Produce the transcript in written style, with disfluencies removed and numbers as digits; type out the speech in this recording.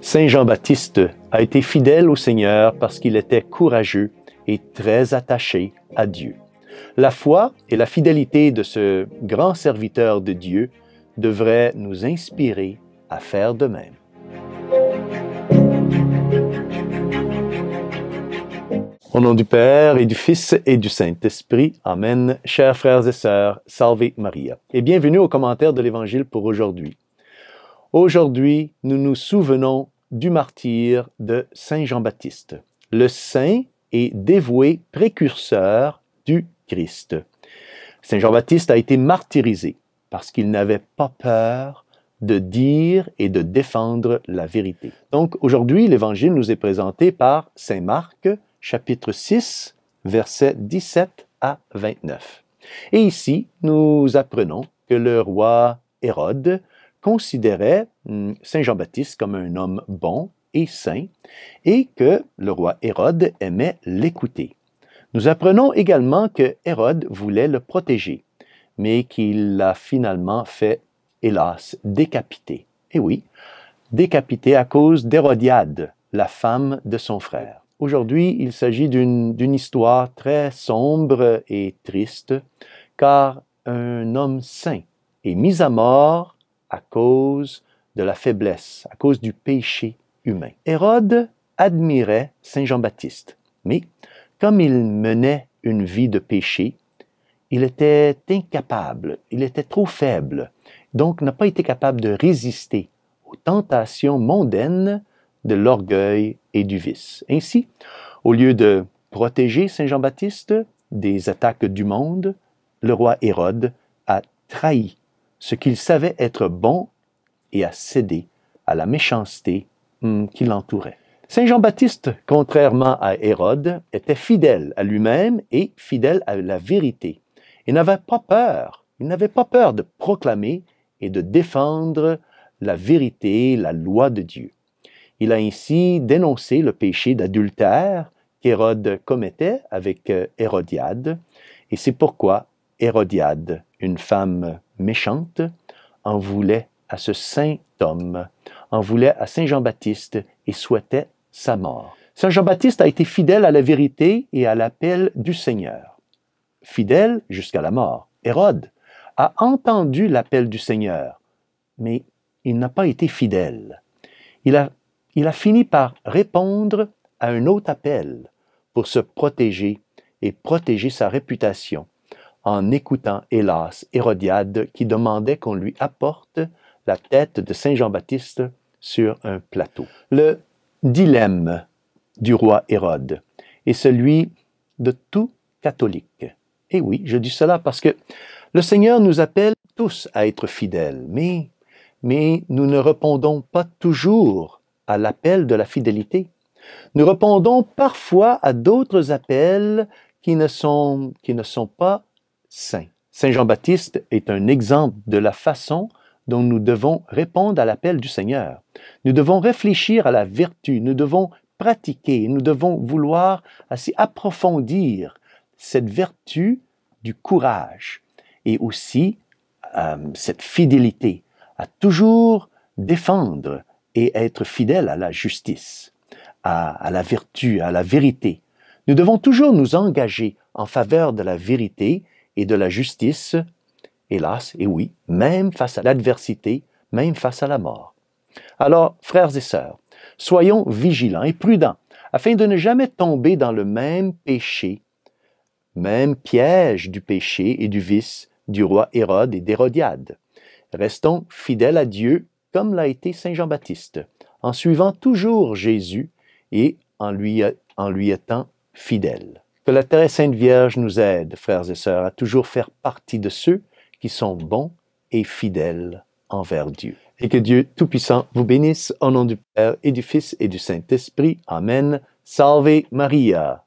Saint Jean-Baptiste a été fidèle au Seigneur parce qu'il était courageux et très attaché à Dieu. La foi et la fidélité de ce grand serviteur de Dieu devraient nous inspirer à faire de même. Au nom du Père et du Fils et du Saint-Esprit, Amen. Chers frères et sœurs, Salve Maria. Et bienvenue au commentaire de l'Évangile pour aujourd'hui. Aujourd'hui, nous nous souvenons du martyre de Saint Jean-Baptiste, le saint et dévoué précurseur du Christ. Saint Jean-Baptiste a été martyrisé parce qu'il n'avait pas peur de dire et de défendre la vérité. Donc aujourd'hui, l'Évangile nous est présenté par Saint Marc, chapitre 6, versets 17 à 29. Et ici, nous apprenons que le roi Hérode considérait Saint Jean-Baptiste comme un homme bon et saint et que le roi Hérode aimait l'écouter. Nous apprenons également que Hérode voulait le protéger, mais qu'il l'a finalement fait, hélas, décapiter. Et oui, décapiter à cause d'Hérodiade, la femme de son frère. Aujourd'hui, il s'agit d'une histoire très sombre et triste, car un homme saint est mis à mort à cause de la faiblesse, à cause du péché humain. Hérode admirait Saint Jean-Baptiste, mais comme il menait une vie de péché, il était incapable, il était trop faible, donc n'a pas été capable de résister aux tentations mondaines de l'orgueil et du vice. Ainsi, au lieu de protéger Saint Jean-Baptiste des attaques du monde, le roi Hérode a trahi ce qu'il savait être bon et a cédé à la méchanceté qui l'entourait. Saint Jean-Baptiste, contrairement à Hérode, était fidèle à lui-même et fidèle à la vérité. Il n'avait pas peur de proclamer et de défendre la vérité, la loi de Dieu. Il a ainsi dénoncé le péché d'adultère qu'Hérode commettait avec Hérodiade, et c'est pourquoi Hérodiade, une femme méchante, en voulait à ce saint homme, en voulait à Saint Jean-Baptiste et souhaitait sa mort. Saint Jean-Baptiste a été fidèle à la vérité et à l'appel du Seigneur. Fidèle jusqu'à la mort. Hérode a entendu l'appel du Seigneur, mais il n'a pas été fidèle. Il a fini par répondre à un autre appel pour se protéger et protéger sa réputation en écoutant, hélas, Hérodiade qui demandait qu'on lui apporte la tête de Saint Jean-Baptiste sur un plateau. Le dilemme du roi Hérode est celui de tout catholique. Et oui, je dis cela parce que le Seigneur nous appelle tous à être fidèles, mais nous ne répondons pas toujours à l'appel de la fidélité. Nous répondons parfois à d'autres appels qui ne sont pas saints. Saint Jean-Baptiste est un exemple de la façon dont nous devons répondre à l'appel du Seigneur. Nous devons réfléchir à la vertu, nous devons pratiquer, nous devons vouloir assez approfondir cette vertu du courage et aussi cette fidélité à toujours défendre et être fidèle à la justice, à la vertu, à la vérité. Nous devons toujours nous engager en faveur de la vérité et de la justice, hélas, et oui, même face à l'adversité, même face à la mort. Alors, frères et sœurs, soyons vigilants et prudents, afin de ne jamais tomber dans le même péché, même piège du péché et du vice du roi Hérode et d'Hérodiade. Restons fidèles à Dieu comme l'a été Saint Jean-Baptiste, en suivant toujours Jésus et en lui étant fidèles. Que la très Sainte Vierge nous aide, frères et sœurs, à toujours faire partie de ceux qui sont bons et fidèles envers Dieu. Et que Dieu Tout-Puissant vous bénisse au nom du Père et du Fils et du Saint-Esprit. Amen. Salve Maria.